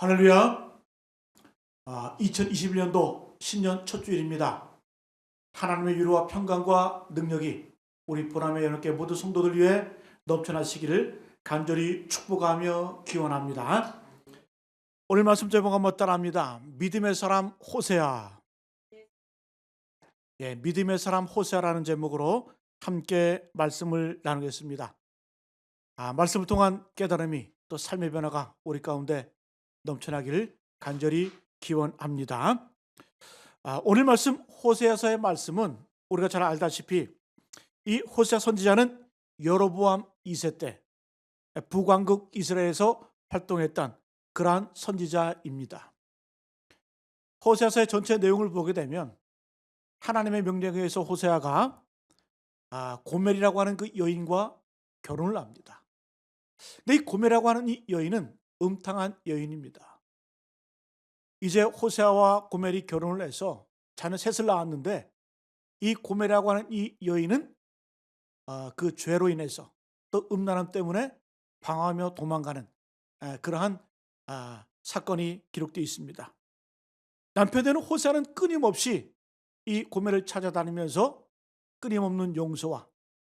할렐루야. 2021년도 신년 첫 주일입니다. 하나님의 위로와 평강과 능력이 우리 보람의 여러분께 모든 성도들 위해 넘쳐나시기를 간절히 축복하며 기원합니다. 오늘 말씀 제목 한번 따라합니다. 믿음의 사람 호세아. 믿음의 사람 호세아라는 제목으로 함께 말씀을 나누겠습니다. 말씀을 통한 깨달음이 또 삶의 변화가 우리 가운데 넘쳐나기를 간절히 기원합니다. 오늘 말씀 호세아서의 말씀은 우리가 잘 알다시피 이 호세아 선지자는 여로보암 2세 때 북왕국 이스라엘에서 활동했던 그러한 선지자입니다. 호세아서의 전체 내용을 보게 되면 하나님의 명령에 의해서 호세아가 고멜이라고 하는 그 여인과 결혼을 합니다. 근데 이 고멜이라고 하는 이 여인은 음탕한 여인입니다. 이제 호세아와 고멜이 결혼을 해서 자녀 셋을 낳았는데 이 고멜이라고 하는 이 여인은 그 죄로 인해서 또 음란함 때문에 방황하며 도망가는 그러한 사건이 기록되어 있습니다. 남편 되는 호세아는 끊임없이 이 고멜을 찾아다니면서 끊임없는 용서와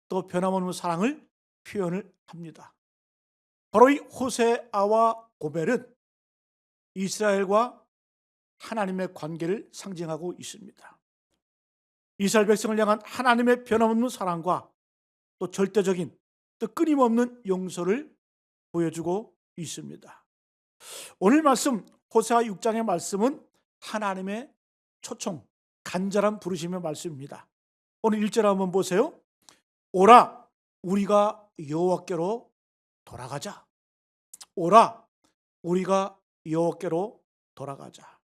또 변함없는 사랑을 표현을 합니다. 바로 이 호세아와 고멜은 이스라엘과 하나님의 관계를 상징하고 있습니다. 이스라엘 백성을 향한 하나님의 변함없는 사랑과 또 절대적인 또 끊임없는 용서를 보여주고 있습니다. 오늘 말씀 호세아 6장의 말씀은 하나님의 초청, 간절한 부르심의 말씀입니다. 오늘 1절 한번 보세요. 오라 우리가 여호와께로 돌아가자. 오라 우리가 여호와께로 돌아가자.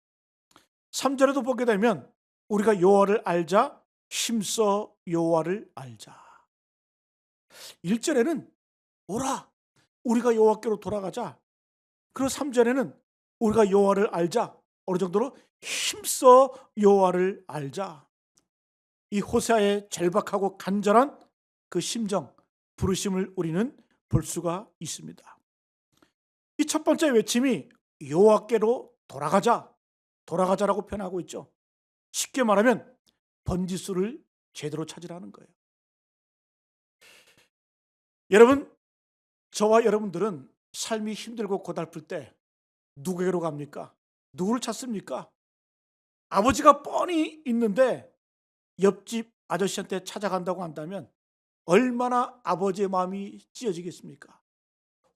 3절에도 보게 되면 우리가 여호와를 알자, 힘써 여호와를 알자. 1절에는 오라 우리가 여호와께로 돌아가자. 그리고 3절에는 우리가 여호와를 알자. 어느 정도로 힘써 여호와를 알자. 이 호세아의 절박하고 간절한 그 심정, 부르심을 우리는 볼 수가 있습니다. 이 첫 번째 외침이 여호와께로 돌아가자, 돌아가자라고 표현하고 있죠. 쉽게 말하면 번지수를 제대로 찾으라는 거예요. 여러분, 저와 여러분들은 삶이 힘들고 고달플 때 누구에게로 갑니까? 누구를 찾습니까? 아버지가 뻔히 있는데 옆집 아저씨한테 찾아간다고 한다면 얼마나 아버지의 마음이 찢어지겠습니까?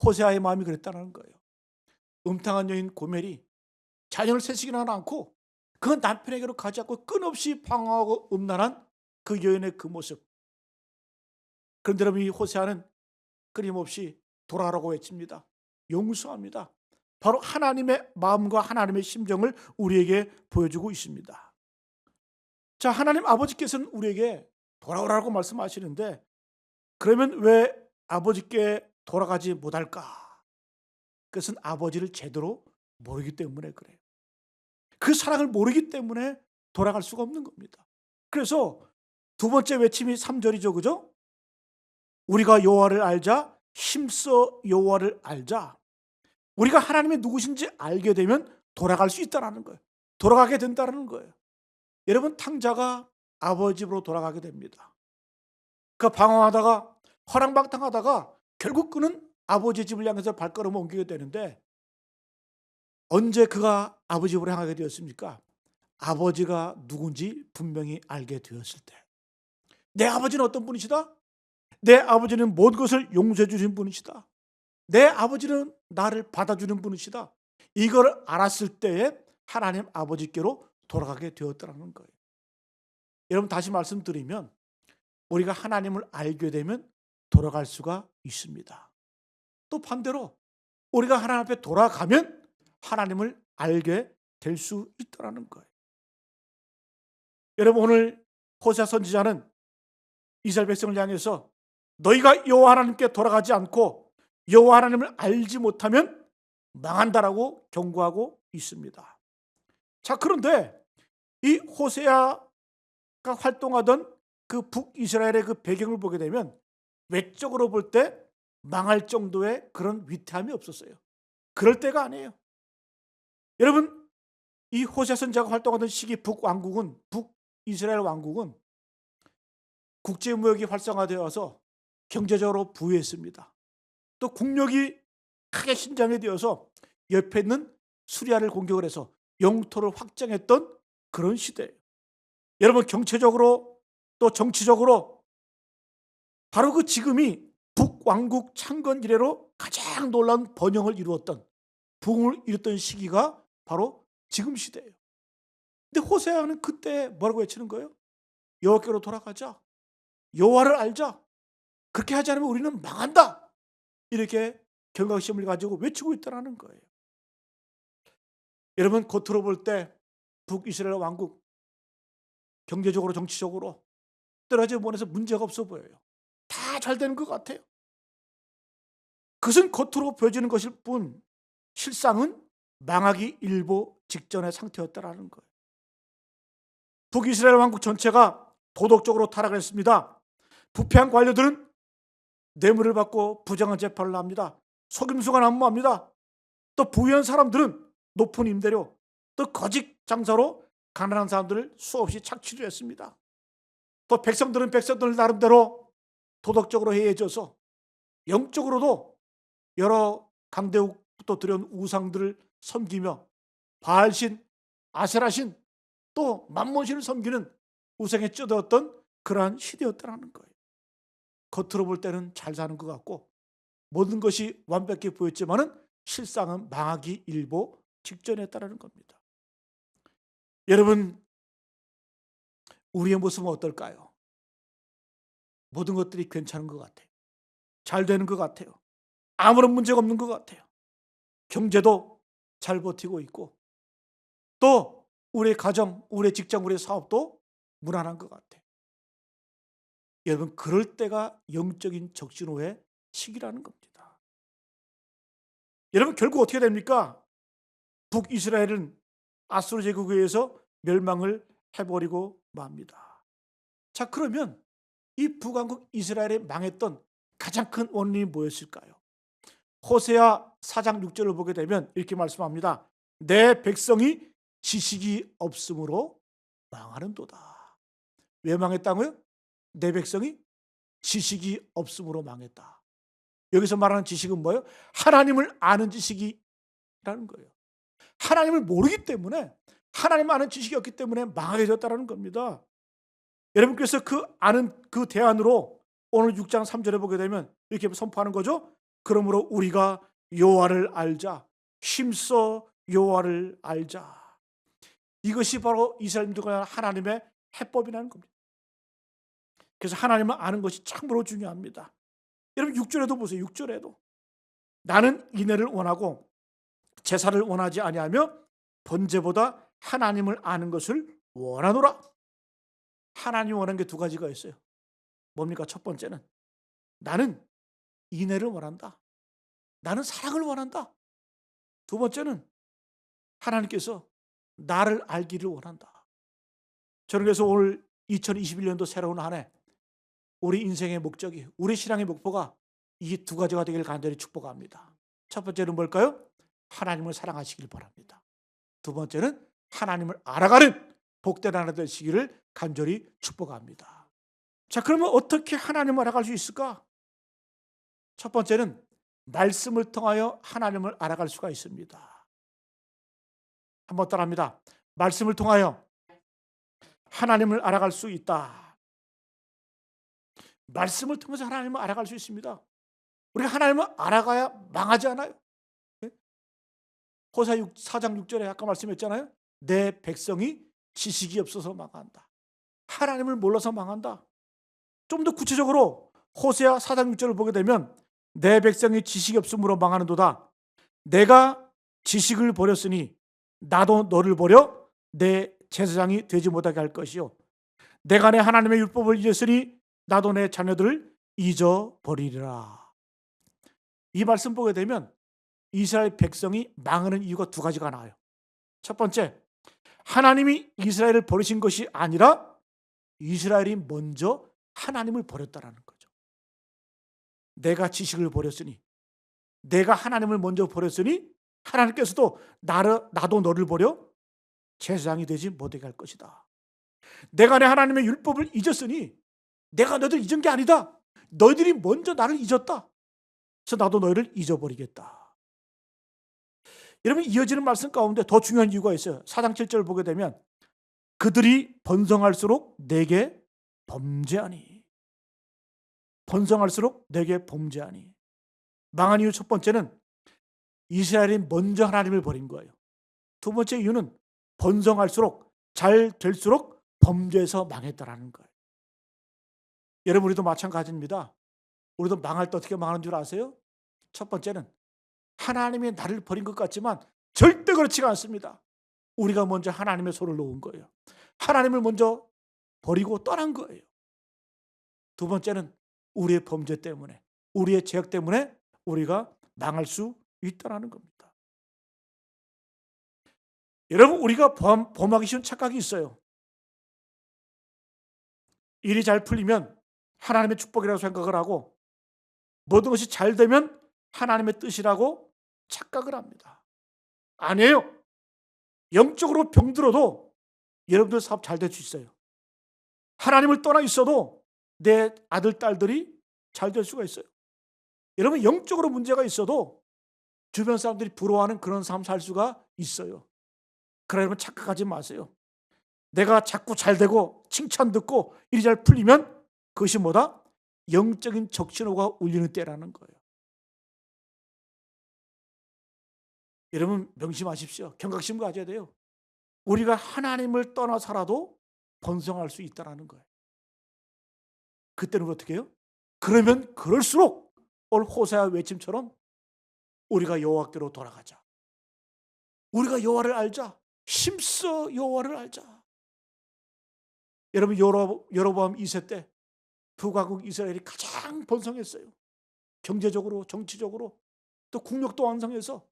호세아의 마음이 그랬다는 거예요. 음탕한 여인 고멜이 자녀를 셋이나 낳고 그 남편에게로 가지 않고 끊없이 방황하고 음란한 그 여인의 그 모습. 그런데 여러분, 이 호세아는 끊임없이 돌아가라고 외칩니다. 용서합니다. 바로 하나님의 마음과 하나님의 심정을 우리에게 보여주고 있습니다. 자, 하나님 아버지께서는 우리에게 돌아오라고 말씀하시는데 그러면 왜 아버지께 돌아가지 못할까? 그것은 아버지를 제대로 모르기 때문에 그래요. 그 사랑을 모르기 때문에 돌아갈 수가 없는 겁니다. 그래서 두 번째 외침이 3절이죠. 그죠? 우리가 여호와를 알자, 힘써 여호와를 알자. 우리가 하나님이 누구신지 알게 되면 돌아갈 수 있다는 거예요. 돌아가게 된다는 거예요. 여러분, 탕자가 아버지 집으로 돌아가게 됩니다. 그 방황하다가 허랑방탕하다가 결국 그는 아버지 집을 향해서 발걸음을 옮기게 되는데 언제 그가 아버지 집으로 향하게 되었습니까? 아버지가 누군지 분명히 알게 되었을 때. 내 아버지는 어떤 분이시다? 내 아버지는 모든 것을 용서해 주신 분이시다. 내 아버지는 나를 받아주는 분이시다. 이걸 알았을 때에 하나님 아버지께로 돌아가게 되었다는 거예요. 여러분, 다시 말씀드리면 우리가 하나님을 알게 되면 돌아갈 수가 있습니다. 또 반대로 우리가 하나님 앞에 돌아가면 하나님을 알게 될 수 있다는 거예요. 여러분, 오늘 호세아 선지자는 이스라엘 백성을 향해서 너희가 여호와 하나님께 돌아가지 않고 여호와 하나님을 알지 못하면 망한다라고 경고하고 있습니다. 자, 그런데 이 호세아가 활동하던 그 북이스라엘의 그 배경을 보게 되면 외적으로 볼 때 망할 정도의 그런 위태함이 없었어요. 그럴 때가 아니에요. 여러분, 이 호세 선지자가 활동하던 시기 북이스라엘 왕국은 국제무역이 활성화되어서 경제적으로 부유했습니다. 또 국력이 크게 신장되어서 옆에 있는 수리아를 공격을 해서 영토를 확장했던 그런 시대예요. 여러분, 경제적으로 또 정치적으로 바로 그 지금이 북왕국 창건 이래로 가장 놀라운 번영을 이루었던, 부흥을 이뤘던 시기가 바로 지금 시대예요. 근데 호세아는 그때 뭐라고 외치는 거예요? 여호와께로 돌아가자. 여호와를 알자. 그렇게 하지 않으면 우리는 망한다. 이렇게 경각심을 가지고 외치고 있다는 거예요. 여러분, 겉으로 볼 때 북이스라엘 왕국 경제적으로 정치적으로 떨어진 면에서 문제가 없어 보여요. 다 잘 되는 것 같아요. 그것은 겉으로 보여지는 것일 뿐 실상은 망하기 일보 직전의 상태였다는 거예요. 북이스라엘 왕국 전체가 도덕적으로 타락했습니다. 부패한 관료들은 뇌물을 받고 부정한 재판을 합니다. 속임수가 난무합니다. 또 부유한 사람들은 높은 임대료, 또 거짓 장사로 가난한 사람들을 수없이 착취를 했습니다. 또 백성들은 백성들 나름대로 도덕적으로 해해져서 영적으로도 여러 강대국부터 들여온 우상들을 섬기며 바알신, 아세라신, 또 만몬신을 섬기는 우상에 쩌들었던 그러한 시대였다는 거예요. 겉으로 볼 때는 잘 사는 것 같고 모든 것이 완벽해 보였지만은 실상은 망하기 일보 직전이었다는 겁니다. 여러분, 우리의 모습은 어떨까요? 모든 것들이 괜찮은 것 같아요. 잘 되는 것 같아요. 아무런 문제가 없는 것 같아요. 경제도 잘 버티고 있고 또 우리의 가정, 우리의 직장, 우리의 사업도 무난한 것 같아요. 여러분, 그럴 때가 영적인 적신호의 시기라는 겁니다. 여러분, 결국 어떻게 됩니까? 북이스라엘은 아수르 제국에 의해서 멸망을 해버리고 맙니다. 자, 그러면 이 북왕국 이스라엘이 망했던 가장 큰 원인이 뭐였을까요? 호세아 4장 6절을 보게 되면 이렇게 말씀합니다. 내 백성이 지식이 없으므로 망하는도다. 왜 망했다고요? 내 백성이 지식이 없으므로 망했다. 여기서 말하는 지식은 뭐예요? 하나님을 아는 지식이라는 거예요. 하나님을 모르기 때문에, 하나님 아는 지식이 없기 때문에 망하게 되었다는 겁니다. 여러분, 그래서 그 아는 그 대안으로 오늘 6장 3절에 보게 되면 이렇게 선포하는 거죠. 그러므로 우리가 여호와를 알자. 힘써 여호와를 알자. 이것이 바로 이스라엘들과 하나님의 해법이라는 겁니다. 그래서 하나님을 아는 것이 참으로 중요합니다. 여러분, 6절에도 보세요. 6절에도 나는 인애를 원하고 제사를 원하지 아니하며 번제보다 하나님을 아는 것을 원하노라. 하나님이 원하는 게 두 가지가 있어요. 뭡니까? 첫 번째는 나는 인애를 원한다. 나는 사랑을 원한다. 두 번째는 하나님께서 나를 알기를 원한다. 저는 그래서 오늘 2021년도 새로운 한 해 우리 인생의 목적이, 우리 신앙의 목표가 이 두 가지가 되기를 간절히 축복합니다. 첫 번째는 뭘까요? 하나님을 사랑하시길 바랍니다. 두 번째는 하나님을 알아가는 복된 하나 되시기를 간절히 축복합니다. 자, 그러면 어떻게 하나님을 알아갈 수 있을까? 첫 번째는 말씀을 통하여 하나님을 알아갈 수가 있습니다. 한번 따라합니다. 말씀을 통하여 하나님을 알아갈 수 있다. 말씀을 통해서 하나님을 알아갈 수 있습니다. 우리가 하나님을 알아가야 망하지 않아요. 호세아 4장 6절에 아까 말씀했잖아요. 내 백성이 지식이 없어서 망한다. 하나님을 몰라서 망한다. 좀 더 구체적으로 호세아 4장 6절을 보게 되면 내 백성이 지식이 없으므로 망하는도다. 내가 지식을 버렸으니 나도 너를 버려 내 제사장이 되지 못하게 할 것이요. 내가 내 하나님의 율법을 잊었으니 나도 내 자녀들을 잊어버리리라. 이 말씀 보게 되면 이스라엘 백성이 망하는 이유가 두 가지가 나와요. 첫 번째, 하나님이 이스라엘을 버리신 것이 아니라 이스라엘이 먼저 하나님을 버렸다라는 거죠. 내가 지식을 버렸으니, 내가 하나님을 먼저 버렸으니 하나님께서도 나도 너를 버려 제사장이 되지 못하게 할 것이다. 내가 내 하나님의 율법을 잊었으니 내가 너희들 잊은 게 아니다. 너희들이 먼저 나를 잊었다. 그래서 나도 너희를 잊어버리겠다. 여러분, 이어지는 말씀 가운데 더 중요한 이유가 있어요. 4장 7절을 보게 되면 그들이 번성할수록 내게 범죄하니. 번성할수록 내게 범죄하니. 망한 이유 첫 번째는 이스라엘이 먼저 하나님을 버린 거예요. 두 번째 이유는 번성할수록 잘 될수록 범죄에서 망했다라는 거예요. 여러분, 우리도 마찬가지입니다. 우리도 망할 때 어떻게 망하는 줄 아세요? 첫 번째는 하나님이 나를 버린 것 같지만 절대 그렇지가 않습니다. 우리가 먼저 하나님의 손을 놓은 거예요. 하나님을 먼저 버리고 떠난 거예요. 두 번째는 우리의 범죄 때문에, 우리의 죄악 때문에 우리가 망할 수 있다는 겁니다. 여러분, 우리가 범하기 쉬운 착각이 있어요. 일이 잘 풀리면 하나님의 축복이라고 생각을 하고 모든 것이 잘 되면 하나님의 뜻이라고 착각을 합니다. 아니에요. 영적으로 병들어도 여러분들 사업 잘 될 수 있어요. 하나님을 떠나 있어도 내 아들, 딸들이 잘 될 수가 있어요. 여러분, 영적으로 문제가 있어도 주변 사람들이 부러워하는 그런 삶 살 수가 있어요. 그러나 여러분, 착각하지 마세요. 내가 자꾸 잘 되고 칭찬 듣고 일이 잘 풀리면 그것이 뭐다? 영적인 적신호가 울리는 때라는 거예요. 여러분, 명심하십시오. 경각심 가져야 돼요. 우리가 하나님을 떠나 살아도 번성할 수 있다는 거예요. 그때는 어떻게 해요? 그러면 그럴수록 오늘 호세아 외침처럼 우리가 여호와께로 돌아가자. 우리가 여호와를 알자. 힘써 여호와를 알자. 여러분, 여로보암 2세 때 북왕국 이스라엘이 가장 번성했어요. 경제적으로, 정치적으로, 또 국력도 완성해서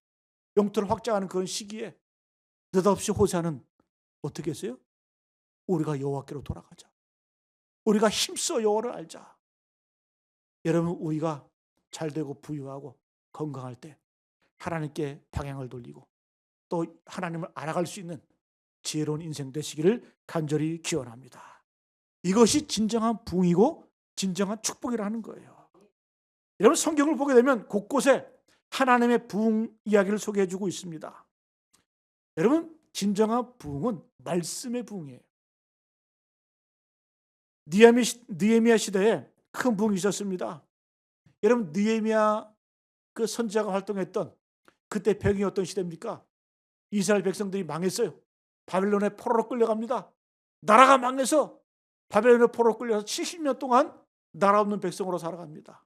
영토를 확장하는 그런 시기에 느닷없이 호세아는 어떻게 했어요? 우리가 여호와께로 돌아가자. 우리가 힘써 여호와를 알자. 여러분, 우리가 잘되고 부유하고 건강할 때 하나님께 방향을 돌리고 또 하나님을 알아갈 수 있는 지혜로운 인생 되시기를 간절히 기원합니다. 이것이 진정한 부흥이고 진정한 축복이라는 거예요. 여러분, 성경을 보게 되면 곳곳에 하나님의 부흥 이야기를 소개해주고 있습니다. 여러분, 진정한 부흥은 말씀의 부흥이에요. 느헤미야 시대에 큰 부흥이 있었습니다. 여러분, 느헤미야 그 선지자가 활동했던 그때 배경이 어떤 시대입니까? 이스라엘 백성들이 망했어요. 바벨론에 포로로 끌려갑니다. 나라가 망해서 바벨론에 포로로 끌려서 70년 동안 나라 없는 백성으로 살아갑니다.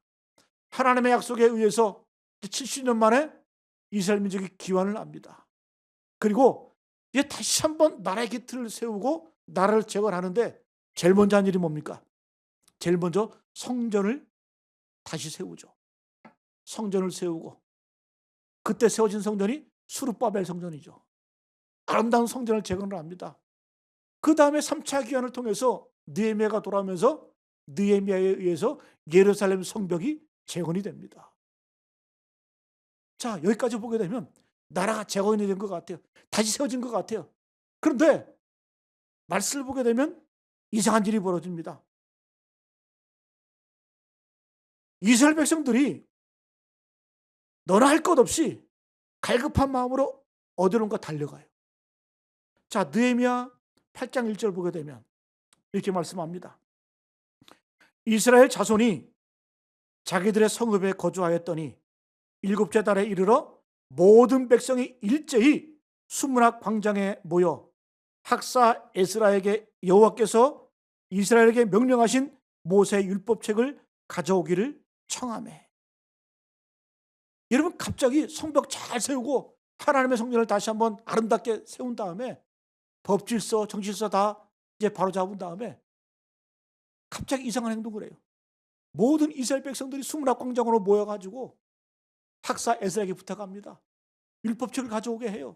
하나님의 약속에 의해서 70년 만에 이스라엘 민족이 기환을 합니다. 그리고 이제 다시 한번 나라의 기틀을 세우고 나라를 재건하는데 제일 먼저 한 일이 뭡니까? 제일 먼저 성전을 다시 세우죠. 성전을 세우고 그때 세워진 성전이 수르바벨 성전이죠. 아름다운 성전을 재건을 합니다. 그 다음에 3차 기환을 통해서 느헤미야가 돌아오면서 느헤미야에 의해서 예루살렘 성벽이 재건이 됩니다. 자, 여기까지 보게 되면 나라가 재건이 된 것 같아요. 다시 세워진 것 같아요. 그런데 말씀을 보게 되면 이상한 일이 벌어집니다. 이스라엘 백성들이 너나 할 것 없이 갈급한 마음으로 어디론가 달려가요. 자, 느헤미야 8장 1절 보게 되면 이렇게 말씀합니다. 이스라엘 자손이 자기들의 성읍에 거주하였더니 7째 달에 이르러 모든 백성이 일제히 수문학 광장에 모여 학사 에스라에게 여호와께서 이스라엘에게 명령하신 모세 율법책을 가져오기를 청하매. 여러분, 갑자기 성벽 잘 세우고 하나님의 성전을 다시 한번 아름답게 세운 다음에 법질서, 정실서 다 이제 바로 잡은 다음에 갑자기 이상한 행동을 해요. 모든 이스라엘 백성들이 수문학 광장으로 모여가지고 학사 에스라에게 부탁합니다. 율법책을 가져오게 해요.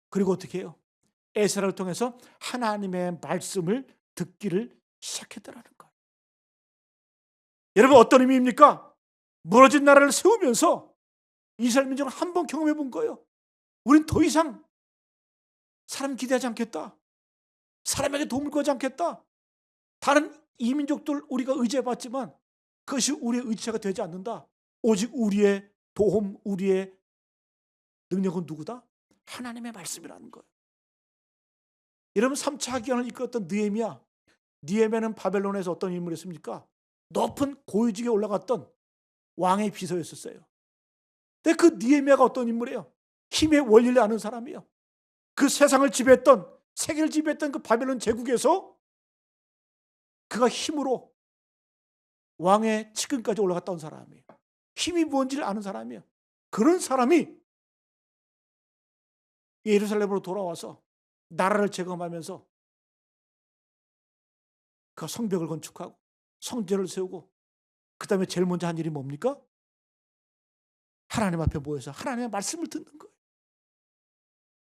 그리고 어떻게 해요? 에스라를 통해서 하나님의 말씀을 듣기를 시작했다는 거예요. 여러분, 어떤 의미입니까? 무너진 나라를 세우면서 이스라엘 민족은 한 번 경험해 본 거예요. 우린 더 이상 사람 기대하지 않겠다. 사람에게 도움을 구하지 않겠다. 다른 이민족들 우리가 의지해봤지만 그것이 우리의 의지가 되지 않는다. 오직 우리의 도움, 우리의 능력은 누구다? 하나님의 말씀이라는 거예요. 여러분 3차 기한을 이끌었던 느헤미야는 바벨론에서 어떤 인물이었습니까? 높은 고위직에 올라갔던 왕의 비서였었어요. 근데 그 느헤미야가 어떤 인물이에요? 힘의 원리를 아는 사람이에요. 그 세상을 지배했던, 세계를 지배했던 그 바벨론 제국에서 그가 힘으로 왕의 측근까지 올라갔다 온 사람이에요. 힘이 뭔지를 아는 사람이에요. 그런 사람이 예루살렘으로 돌아와서 나라를 재건하면서 그 성벽을 건축하고 성전을 세우고 그 다음에 제일 먼저 한 일이 뭡니까? 하나님 앞에 모여서 하나님의 말씀을 듣는 거예요.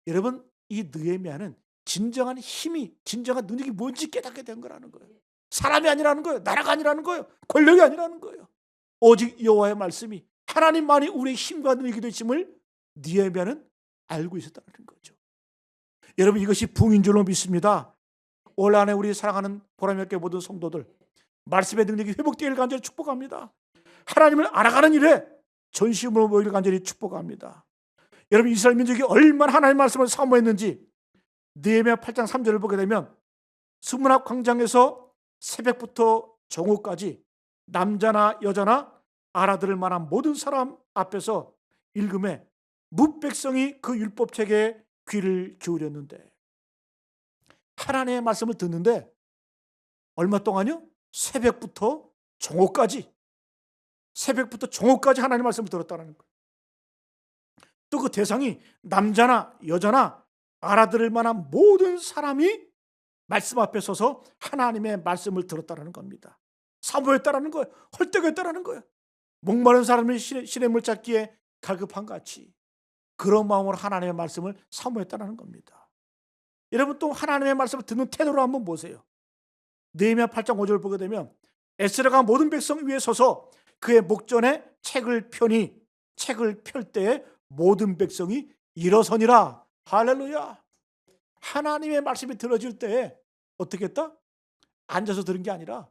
여러분 이 느헤미야는 진정한 힘이, 진정한 능력이 뭔지 깨닫게 된 거라는 거예요. 사람이 아니라는 거예요. 나라가 아니라는 거예요. 권력이 아니라는 거예요. 오직 여호와의 말씀이 하나님만이 우리의 힘과 능력이 되심을 느헤미야는 알고 있었다는 거죠. 여러분 이것이 부흥인 줄로 믿습니다. 올 한해 우리 사랑하는 보람있게 모든 성도들 말씀의 능력이 회복되기를 간절히 축복합니다. 하나님을 알아가는 일에 전심으로 모이기를 간절히 축복합니다. 여러분 이스라엘 민족이 얼마나 하나님의 말씀을 사모했는지 느헤미야 8장 3절을 보게 되면 수문 앞 광장에서 새벽부터 정오까지 남자나 여자나 알아들을 만한 모든 사람 앞에서 읽음에 뭇백성이 그 율법책에 귀를 기울였는데 하나님의 말씀을 듣는데 얼마 동안요? 새벽부터 정오까지 하나님의 말씀을 들었다는 거예요. 또 그 대상이 남자나 여자나 알아들을 만한 모든 사람이 말씀 앞에 서서 하나님의 말씀을 들었다는 겁니다. 사모했다라는 거예요. 헐떡했다라는 거예요. 목마른 사람이 시냇물 찾기에 갈급한 같이 그런 마음으로 하나님의 말씀을 사모했다는 겁니다. 여러분 또 하나님의 말씀을 듣는 태도를 한번 보세요. 느헤미야 8장 5절을 보게 되면 에스라가 모든 백성 위에 서서 그의 목전에 책을 펴니 책을 펼 때에 모든 백성이 일어서니라. 할렐루야. 하나님의 말씀이 들어질 때에 어떻게 했다? 앉아서 들은 게 아니라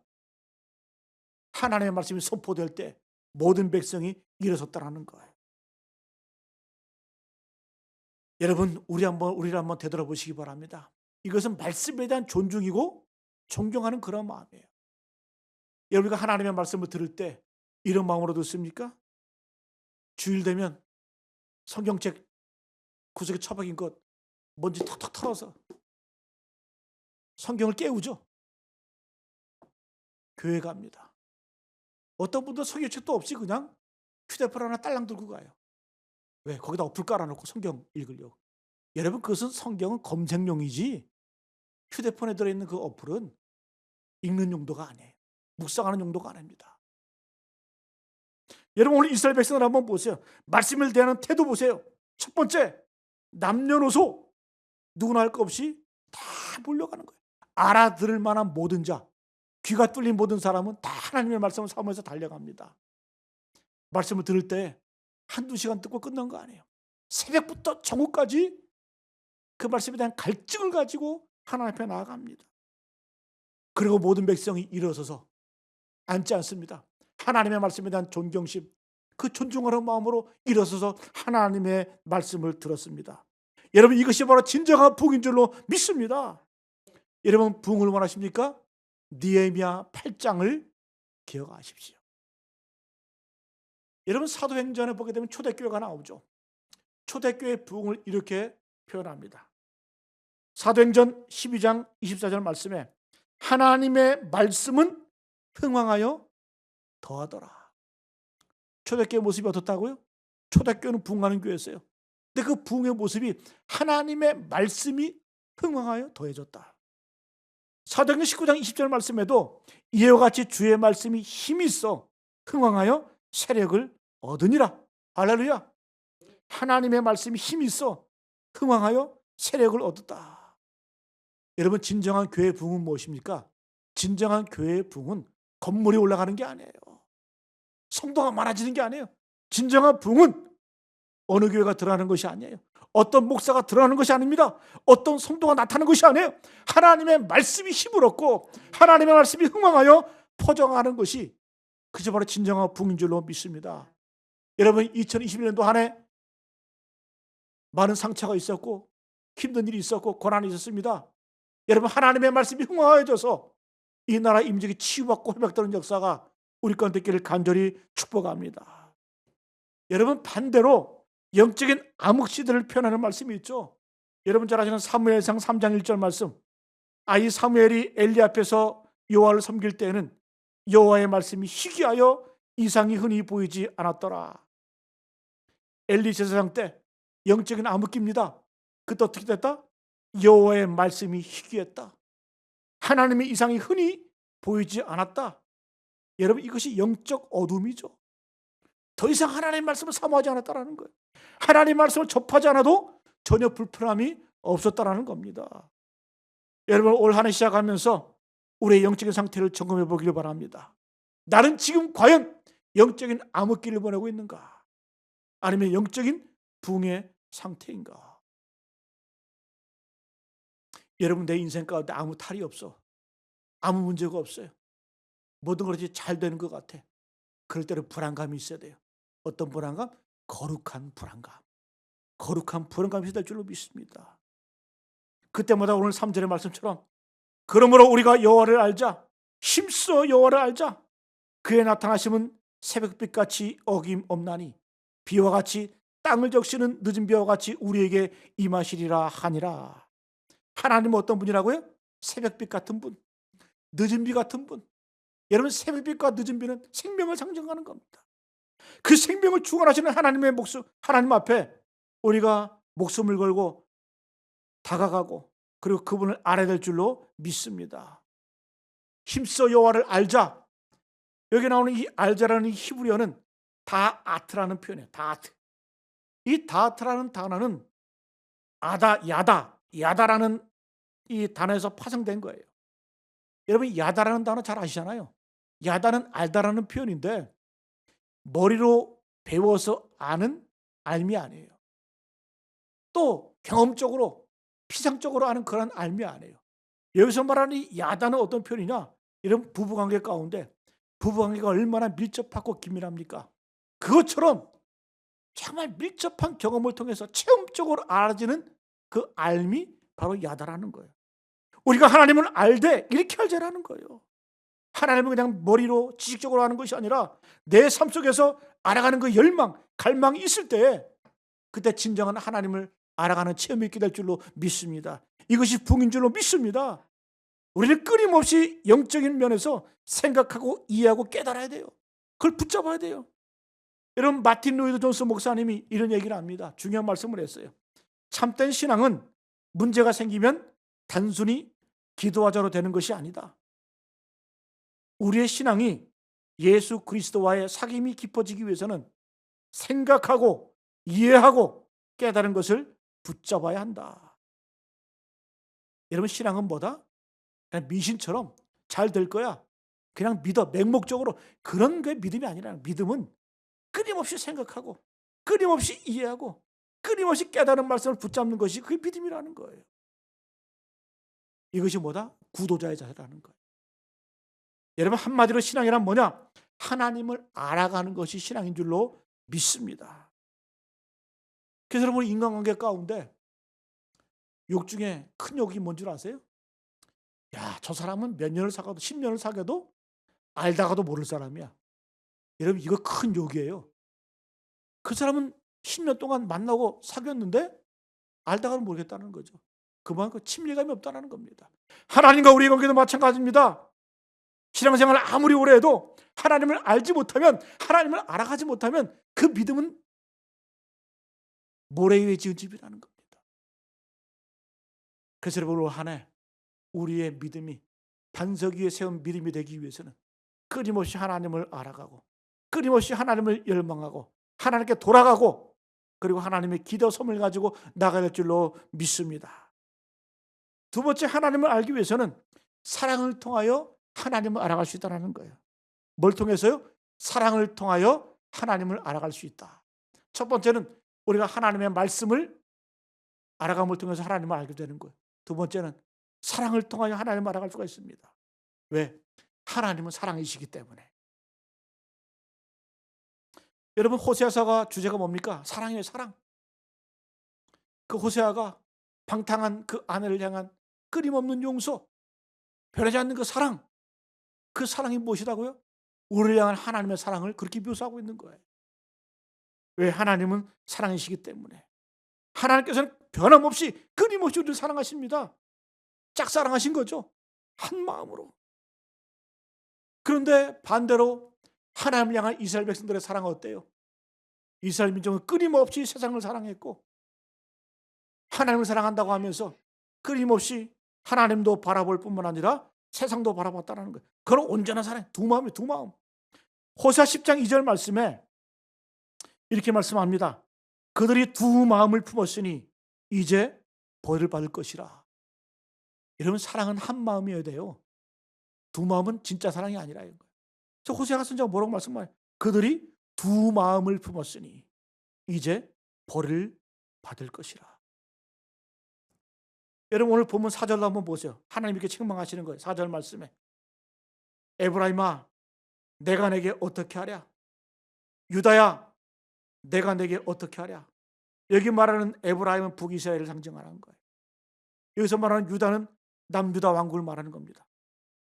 하나님의 말씀이 선포될 때 모든 백성이 일어섰다는 거예요. 여러분 우리를 한번 되돌아보시기 바랍니다. 이것은 말씀에 대한 존중이고 존경하는 그런 마음이에요. 여러분가 하나님의 말씀을 들을 때 이런 마음으로 듣습니까? 주일 되면 성경책 구석에 처박인 것 먼지 턱턱 털어서 성경을 깨우죠. 교회 갑니다. 어떤 분도 성경책도 없이 그냥 휴대폰 하나 딸랑 들고 가요. 왜? 거기다 어플 깔아놓고 성경 읽으려고. 여러분 그것은 성경은 검색용이지 휴대폰에 들어있는 그 어플은 읽는 용도가 아니에요. 묵상하는 용도가 아닙니다. 여러분 오늘 이스라엘 백성을 한번 보세요. 말씀을 대하는 태도 보세요. 첫 번째 남녀노소 누구나 할 것 없이 다 몰려가는 거예요. 알아들을 만한 모든 자, 귀가 뚫린 모든 사람은 다 하나님의 말씀을 사모해서 달려갑니다. 말씀을 들을 때 한두 시간 듣고 끝난 거 아니에요. 새벽부터 정오까지 그 말씀에 대한 갈증을 가지고 하나님 앞에 나아갑니다. 그리고 모든 백성이 일어서서 앉지 않습니다. 하나님의 말씀에 대한 존경심, 그 존중하는 마음으로 일어서서 하나님의 말씀을 들었습니다. 여러분 이것이 바로 진정한 부흥인 줄로 믿습니다. 여러분 부흥을 원하십니까? 느헤미야 8장을 기억하십시오. 여러분 사도행전에 보게 되면 초대교회가 나오죠. 초대교회의 부흥을 이렇게 표현합니다. 사도행전 12장 24절 말씀에 하나님의 말씀은 흥왕하여 더하더라. 초대교회 모습이 어떻다고요? 초대교회는 부흥하는 교회였어요. 근데 그 부흥의 모습이 하나님의 말씀이 흥왕하여 더해졌다. 사도행전 19장 20절 말씀에도 이와 같이 주의 말씀이 힘이 있어 흥왕하여 세력을 얻으니라. 할렐루야. 하나님의 말씀이 힘이 있어 흥왕하여 세력을 얻었다. 여러분 진정한 교회의 부흥은 무엇입니까? 진정한 교회의 부흥은 건물이 올라가는 게 아니에요. 성도가 많아지는 게 아니에요. 진정한 부흥은 어느 교회가 드러나는 것이 아니에요. 어떤 목사가 드러나는 것이 아닙니다. 어떤 성도가 나타나는 것이 아니에요. 하나님의 말씀이 힘을 얻고 하나님의 말씀이 흥망하여 퍼져가는 것이 그저 바로 진정한 부흥인 줄로 믿습니다. 여러분, 2021년도 한 해 많은 상처가 있었고 힘든 일이 있었고 고난이 있었습니다. 여러분, 하나님의 말씀이 흥황해져서 이 나라 임직이 치유받고 회복되는 역사가 우리 가운데 있기를 간절히 축복합니다. 여러분, 반대로 영적인 암흑시대를 표현하는 말씀이 있죠. 여러분 잘 아시는 사무엘상 3장 1절 말씀. 아이 사무엘이 엘리 앞에서 여호와를 섬길 때에는 여호와의 말씀이 희귀하여 이상이 흔히 보이지 않았더라. 엘리 제사장 때 영적인 암흑기입니다. 그때 어떻게 됐다? 여호와의 말씀이 희귀했다. 하나님의 이상이 흔히 보이지 않았다. 여러분, 이것이 영적 어둠이죠. 더 이상 하나님의 말씀을 사모하지 않았다는 거예요. 하나님의 말씀을 접하지 않아도 전혀 불편함이 없었다는 겁니다. 여러분, 올 한 해 시작하면서 우리의 영적인 상태를 점검해 보기를 바랍니다. 나는 지금 과연 영적인 암흑기를 보내고 있는가? 아니면 영적인 부흥의 상태인가? 여러분, 내 인생 가운데 아무 탈이 없어. 아무 문제가 없어요. 모든 것이 잘 되는 것 같아. 그럴 때는 불안감이 있어야 돼요. 어떤 불안감? 거룩한 불안감. 거룩한 불안감이 될 줄로 믿습니다. 그때마다 오늘 3절의 말씀처럼 그러므로 우리가 여호와를 알자. 힘써 여호와를 알자. 그의 나타나심은 새벽빛같이 어김없나니 비와 같이 땅을 적시는 늦은 비와 같이 우리에게 임하시리라 하니라. 하나님은 어떤 분이라고요? 새벽빛 같은 분, 늦은 비 같은 분. 여러분, 새벽빛과 늦은 비는 생명을 상징하는 겁니다. 그 생명을 주관하시는 하나님의 목숨, 하나님 앞에 우리가 목숨을 걸고 다가가고 그리고 그분을 알아야 될 줄로 믿습니다. 힘써 여호와를 알자. 여기 나오는 이 알자라는 히브리어는 다아트라는 표현이에요. 다아트. 이 다아트라는 단어는 야다라는 이 단어에서 파생된 거예요. 여러분, 야다라는 단어 잘 아시잖아요. 야다는 알다라는 표현인데 머리로 배워서 아는 알미 아니에요. 또 경험적으로 피상적으로 아는 그런 알미 아니에요. 여기서 말하는 이 야다는 어떤 표현이냐? 이런 부부관계 가운데 부부관계가 얼마나 밀접하고 긴밀합니까? 그것처럼 정말 밀접한 경험을 통해서 체험적으로 알아지는 그 알미, 바로 야다라는 거예요. 우리가 하나님을 알되 이렇게 알자라는 거예요. 하나님은 그냥 머리로 지식적으로 아는 것이 아니라 내 삶 속에서 알아가는 그 열망, 갈망이 있을 때에 그때 진정한 하나님을 알아가는 체험이 있게 될 줄로 믿습니다. 이것이 부흥인 줄로 믿습니다. 우리는 끊임없이 영적인 면에서 생각하고 이해하고 깨달아야 돼요. 그걸 붙잡아야 돼요. 여러분, 마틴 로이드 존스 목사님이 이런 얘기를 합니다. 중요한 말씀을 했어요. 참된 신앙은 문제가 생기면 단순히 기도하자로 되는 것이 아니다. 우리의 신앙이 예수 그리스도와의 사귐이 깊어지기 위해서는 생각하고 이해하고 깨달은 것을 붙잡아야 한다. 여러분, 신앙은 뭐다? 그냥 미신처럼 잘 될 거야. 그냥 믿어. 맹목적으로. 그런 게 믿음이 아니라, 믿음은 끊임없이 생각하고 끊임없이 이해하고 끊임없이 깨달은 말씀을 붙잡는 것이 그게 믿음이라는 거예요. 이것이 뭐다? 구도자의 자세라는 거예요. 여러분, 한마디로 신앙이란 뭐냐? 하나님을 알아가는 것이 신앙인 줄로 믿습니다. 그래서 여러분, 인간관계 가운데 욕 중에 큰 욕이 뭔 줄 아세요? 야, 저 사람은 몇 년을 사귀어도 10년을 사귀어도 알다가도 모를 사람이야. 여러분, 이거 큰 욕이에요. 그 사람은 10년 동안 만나고 사귀었는데 알다가는 모르겠다는 거죠. 그만큼 친밀감이 없다는 겁니다. 하나님과 우리의 관계도 마찬가지입니다. 신앙생활을 아무리 오래 해도 하나님을 알지 못하면, 하나님을 알아가지 못하면 그 믿음은 모래 위에 지은 집이라는 겁니다. 그래서 여러분, 올 한 해 우리의 믿음이 반석 위에 세운 믿음이 되기 위해서는 끊임없이 하나님을 알아가고 끊임없이 하나님을 열망하고 하나님께 돌아가고 그리고 하나님의 기도 섬을 가지고 나가야 될 줄로 믿습니다. 두 번째, 하나님을 알기 위해서는 사랑을 통하여 하나님을 알아갈 수 있다는 거예요. 뭘 통해서요? 사랑을 통하여 하나님을 알아갈 수 있다. 첫 번째는 우리가 하나님의 말씀을 알아감을 통해서 하나님을 알게 되는 거예요. 두 번째는 사랑을 통하여 하나님을 알아갈 수가 있습니다. 왜? 하나님은 사랑이시기 때문에. 여러분, 호세아서가 주제가 뭡니까? 사랑이에요, 사랑. 그 호세아가 방탕한 그 아내를 향한 끊임없는 용서, 변하지 않는 그 사랑, 그 사랑이 무엇이라고요? 우리를 향한 하나님의 사랑을 그렇게 묘사하고 있는 거예요. 왜? 하나님은 사랑이시기 때문에. 하나님께서는 변함없이 끊임없이 우리를 사랑하십니다. 짝사랑하신 거죠. 한 마음으로. 그런데 반대로 하나님을 향한 이스라엘 백성들의 사랑은 어때요? 이스라엘 민족은 끊임없이 세상을 사랑했고 하나님을 사랑한다고 하면서 끊임없이 하나님도 바라볼 뿐만 아니라 세상도 바라봤다는 거예요. 그런 온전한 사랑, 두 마음이에요, 두 마음. 호세아 10장 2절 말씀에 이렇게 말씀합니다. 그들이 두 마음을 품었으니 이제 벌을 받을 것이라. 여러분, 사랑은 한 마음이어야 돼요. 두 마음은 진짜 사랑이 아니라 이거예요. 저 호세아가 선지자가 뭐라고 말씀해요? 그들이 두 마음을 품었으니 이제 벌을 받을 것이라. 여러분, 오늘 본문 4절로 한번 보세요. 하나님 이렇게 책망하시는 거예요. 4절 말씀에 에브라임아 내가 내게 어떻게 하랴? 유다야 내가 내게 어떻게 하랴? 여기 말하는 에브라임은 북이스라엘을 상징하는 거예요. 여기서 말하는 유다는 남유다 왕국을 말하는 겁니다.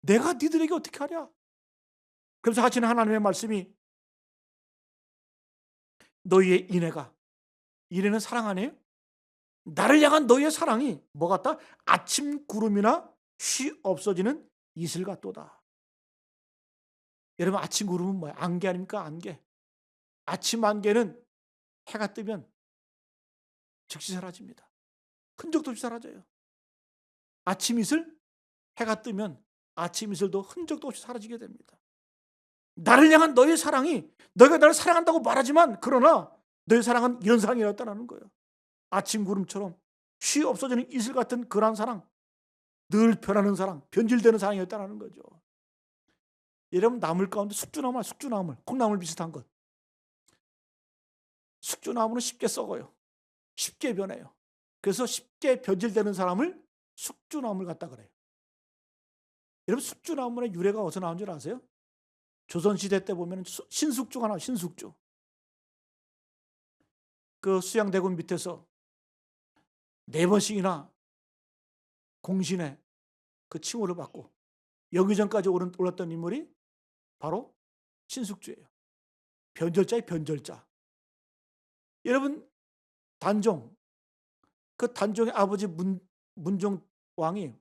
내가 니들에게 어떻게 하랴? 그래서 하시는 하나님의 말씀이 너희의 인애는 사랑 아니에요? 나를 향한 너희의 사랑이 뭐 같다? 아침 구름이나 쉬 없어지는 이슬 같도다. 여러분, 아침 구름은 뭐야? 안개 아닙니까? 안개. 아침 안개는 해가 뜨면 즉시 사라집니다. 흔적도 없이 사라져요. 아침 이슬, 해가 뜨면 아침 이슬도 흔적도 없이 사라지게 됩니다. 나를 향한 너의 사랑이, 너희가 나를 사랑한다고 말하지만 그러나 너의 사랑은 이런 사랑이었다는 거예요. 아침 구름처럼 쉬 없어지는 이슬 같은 그러한 사랑, 늘 변하는 사랑, 변질되는 사랑이었다는 거죠. 여러분, 나물 가운데 숙주나물, 콩나물 비슷한 것. 숙주나물은 쉽게 썩어요. 쉽게 변해요. 그래서 쉽게 변질되는 사람을 숙주나물 같다 그래요. 여러분, 숙주나물의 유래가 어디서 나온 줄 아세요? 조선시대 때 보면 신숙주가 나와요. 신숙주. 그 수양대군 밑에서 4번씩이나 공신에 그 칭호를 받고 영의정까지 올랐던 인물이 바로 신숙주예요. 변절자의 변절자. 여러분, 단종, 그 단종의 아버지 문종 왕이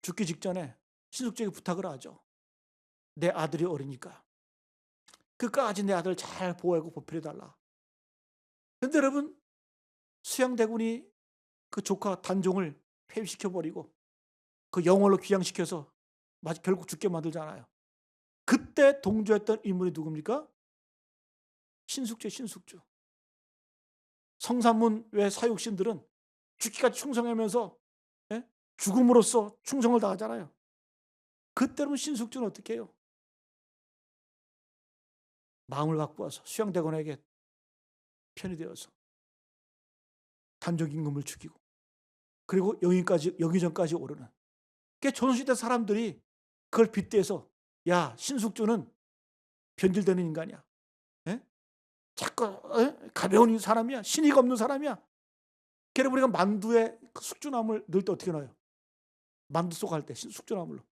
죽기 직전에 신숙주에게 부탁을 하죠. 내 아들이 어리니까 그까지 내 아들을 잘 보호하고 보필해달라. 그런데 여러분, 수양대군이 그 조카 단종을 폐위시켜버리고 그 영월로 귀양시켜서 결국 죽게 만들잖아요. 그때 동조했던 인물이 누굽니까? 신숙주. 성산문 외 사육신들은 죽기까지 충성하면서 죽음으로써 충성을 다하잖아요. 그때는 신숙주는 어떻게 해요? 마음을 바꾸어서 수양대군에게 편이 되어서 단종 임금을 죽이고 그리고 영의정까지 오르는. 그게 조선시대 사람들이 그걸 빗대서 야, 신숙주는 변질되는 인간이야. 자꾸 가벼운 사람이야. 신의가 없는 사람이야. 그래서 우리가 만두에 그 숙주나물 넣을 때 어떻게 넣어요? 만두 속 할 때 숙주나물로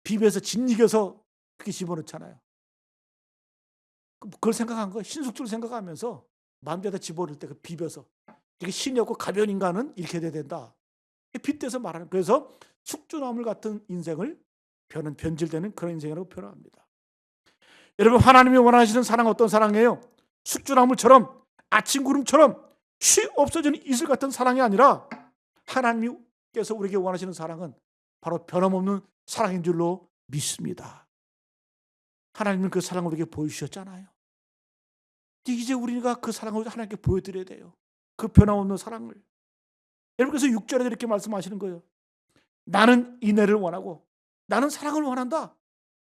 비벼서 짓이겨서 그렇게 집어넣잖아요. 그걸 생각한 거예요. 신숙주를 생각하면서 만두에다 집어넣을 때 그 비벼서 이렇게 신이 없고 가벼운 인간은 이렇게 돼야 된다. 빗대서 말하는. 그래서 숙주나물 같은 인생을 변질되는 그런 인생이라고 표현합니다. 여러분, 하나님이 원하시는 사랑은 어떤 사랑이에요? 숙주나물처럼 아침 구름처럼 쉬 없어지는 이슬 같은 사랑이 아니라 하나님께서 우리에게 원하시는 사랑은 바로 변함없는 사랑인 줄로 믿습니다. 하나님은 그 사랑을 우리에게 보여주셨잖아요. 이제 우리가 그 사랑을 하나님께 보여드려야 돼요. 그 변함없는 사랑을. 여러분, 그래서 6절에 이렇게 말씀하시는 거예요. 나는 인애를 원하고 나는 사랑을 원한다.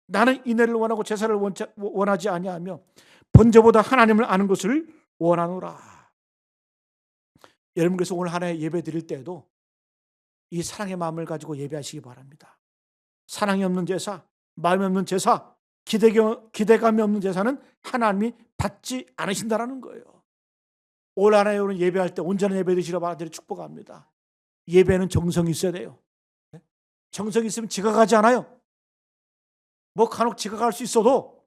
나는 인애를 원하고 제사를 원하지 아니하며 번제보다 하나님을 아는 것을 원하노라. 여러분 그래서 오늘 한 해 예배 드릴 때에도 이 사랑의 마음을 가지고 예배하시기 바랍니다. 사랑이 없는 제사, 마음이 없는 제사, 기대감이 없는 제사는 하나님이 받지 않으신다라는 거예요. 올 한 해 여러분 예배할 때 온전한 예배 드시라 받으려 축복합니다. 예배는 정성이 있어야 돼요. 정성이 있으면 지각하지 않아요. 뭐 간혹 지각할 수 있어도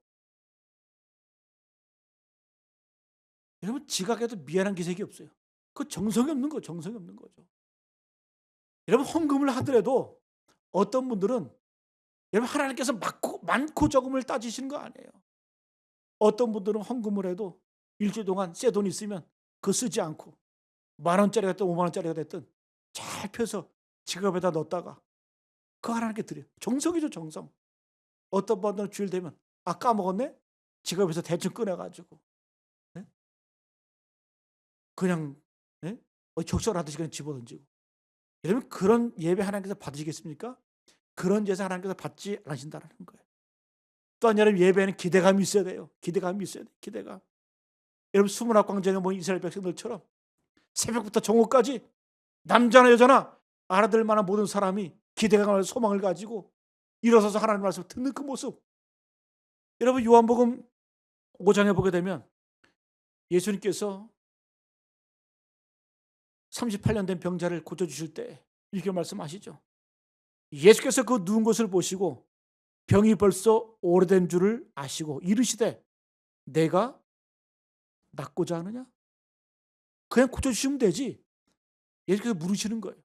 여러분 지각해도 미안한 기색이 없어요. 그 정성이 없는 거죠. 정성이 없는 거죠. 여러분 헌금을 하더라도 어떤 분들은 여러분 하나님께서 많고 적음을 따지시는 거 아니에요. 어떤 분들은 헌금을 해도 일주일 동안 새 돈 있으면 그거 쓰지 않고 10,000원짜리가 됐든 50,000원짜리가 됐든 잘 펴서 지갑에다 넣었다가 그거 하나님께 드려요. 정성이죠, 정성. 어떤 분들은 주일 되면 까먹었네? 지갑에서 대충 꺼내가지고 그냥 적절하듯이 그냥 집어던지고. 여러분 그런 예배 하나님께서 받으시겠습니까? 그런 제사 하나님께서 받지 않으신다는 거예요. 또한 여러분 예배에는 기대감이 있어야 돼요. 기대감이 있어야 돼요. 기대감. 여러분 수문학 광장에 모인 이스라엘 백성들처럼 새벽부터 정오까지 남자나 여자나 알아들 만한 모든 사람이 기대감과 소망을 가지고 일어서서 하나님의 말씀을 듣는 그 모습. 여러분 요한복음 5장에 보게 되면 예수님께서 38년 된 병자를 고쳐주실 때 이렇게 말씀하시죠. 예수께서 그 누운 것을 보시고 병이 벌써 오래된 줄을 아시고 이르시되 내가 낫고자 하느냐? 그냥 고쳐주시면 되지. 예수께서 물으시는 거예요.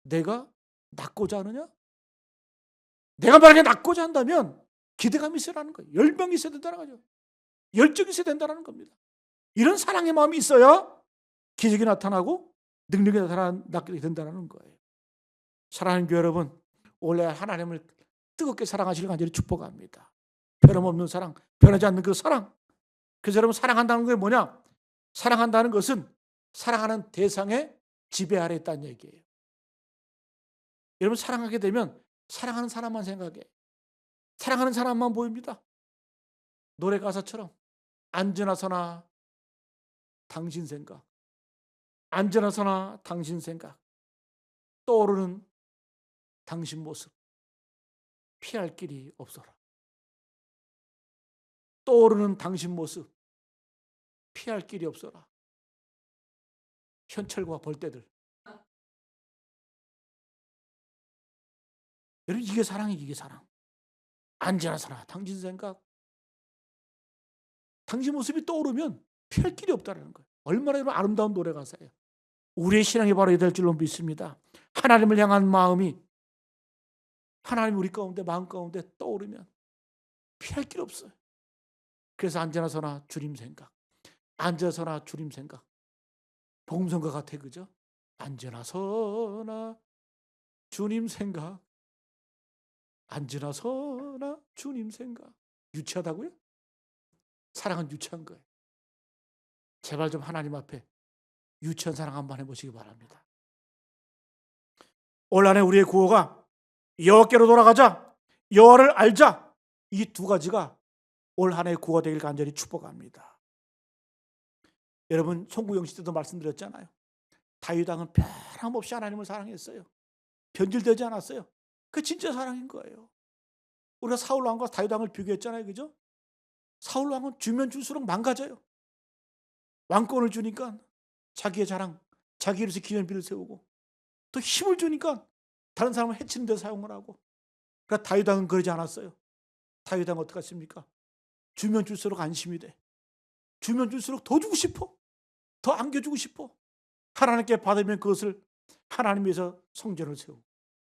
내가 낫고자 하느냐? 내가 만약에 낫고자 한다면 기대감이 있어야하는 거예요. 열병이 있어야 된다는 거죠. 열정이 있어야 된다는 겁니다. 이런 사랑의 마음이 있어야 기적이 나타나고 능력이 나타나게 된다는 거예요. 사랑하는 교회 여러분, 원래 하나님을 뜨겁게 사랑하시길 간절히 축복합니다. 변함없는 사랑, 변하지 않는 그 사랑. 그래서 여러분 사랑한다는 게 뭐냐? 사랑한다는 것은 사랑하는 대상의 지배 아래 있다는 얘기예요. 여러분 사랑하게 되면 사랑하는 사람만 생각해. 사랑하는 사람만 보입니다. 노래 가사처럼 안전하서나 당신 생각, 안전하서나 당신 생각, 떠오르는 당신 모습, 피할 길이 없어라. 떠오르는 당신 모습, 피할 길이 없어라. 현철과 벌떼들. 여러분 이게 사랑이에요. 이게 사랑. 안전하서나 당신 생각, 당신 모습이 떠오르면 피할 길이 없다는 거예요. 얼마나 아름다운 노래 가사예요. 우리의 신앙이 바로 이될 줄로 믿습니다. 하나님을 향한 마음이 하나님 우리 가운데 마음 가운데 떠오르면 피할 길 없어요. 그래서 안전하서나 주님 생각, 안전하서나 주님 생각. 복음성가 같아, 그죠? 안전하서나 주님 생각, 안전하서나 주님 생각. 유치하다고요? 사랑은 유치한 거예요. 제발 좀 하나님 앞에 유치한 사랑 한번 해보시기 바랍니다. 올 한해 우리의 구호가 여호와께로 돌아가자, 여호와를 알자. 이 두 가지가 올 한해의 구호가 되길 간절히 축복합니다. 여러분 송구영 씨 때도 말씀드렸잖아요. 다윗 왕은 변함없이 하나님을 사랑했어요. 변질되지 않았어요. 그게 진짜 사랑인 거예요. 우리가 사울 왕과 다윗 왕을 비교했잖아요. 그죠? 사울 왕은 주면 줄수록 망가져요. 왕권을 주니까 자기의 자랑, 자기 이름에서 기념비를 세우고 또 힘을 주니까 다른 사람을 해치는 데 사용을 하고. 그러니까 다윗 왕은 그러지 않았어요. 다윗 왕은 어떻게 했습니까? 주면 줄수록 안심이 돼. 주면 줄수록 더 주고 싶어. 더 안겨주고 싶어. 하나님께 받으면 그것을 하나님 위해서 성전을 세우고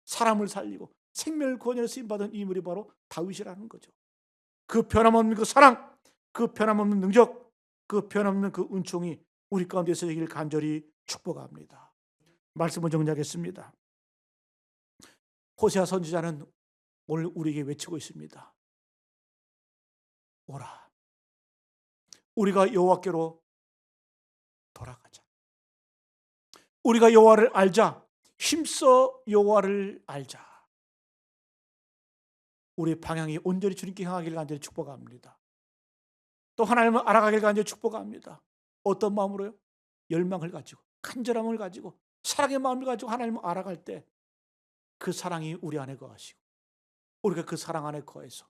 사람을 살리고 생명을 구원하는 쓰임받은 인물이 바로 다윗이라는 거죠. 그 변함없는 그 사랑, 그 변함없는 능력, 그 변함없는 그 은총이 우리 가운데서 되기를 간절히 축복합니다. 말씀을 정리하겠습니다. 호세아 선지자는 오늘 우리에게 외치고 있습니다. 오라. 우리가 여호와께로 돌아가자. 우리가 여호와를 알자. 힘써 여호와를 알자. 우리의 방향이 온전히 주님께 향하기를 간절히 축복합니다. 또 하나님을 알아가기를 간절히 축복합니다. 어떤 마음으로요? 열망을 가지고 간절함을 가지고 사랑의 마음을 가지고 하나님을 알아갈 때 그 사랑이 우리 안에 거하시고 우리가 그 사랑 안에 거해서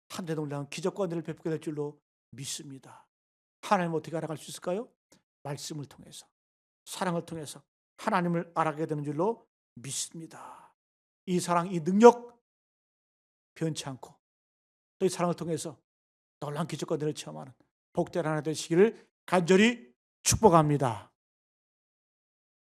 한데 놀라운 기적과 은혜를 베푸게 될 줄로 믿습니다. 하나님 어떻게 알아갈 수 있을까요? 말씀을 통해서, 사랑을 통해서 하나님을 알아가게 되는 줄로 믿습니다. 이 사랑, 이 능력 변치 않고 또 이 사랑을 통해서 놀라운 기적과 은혜를 체험하는 복된 하나 되시기를 간절히 축복합니다.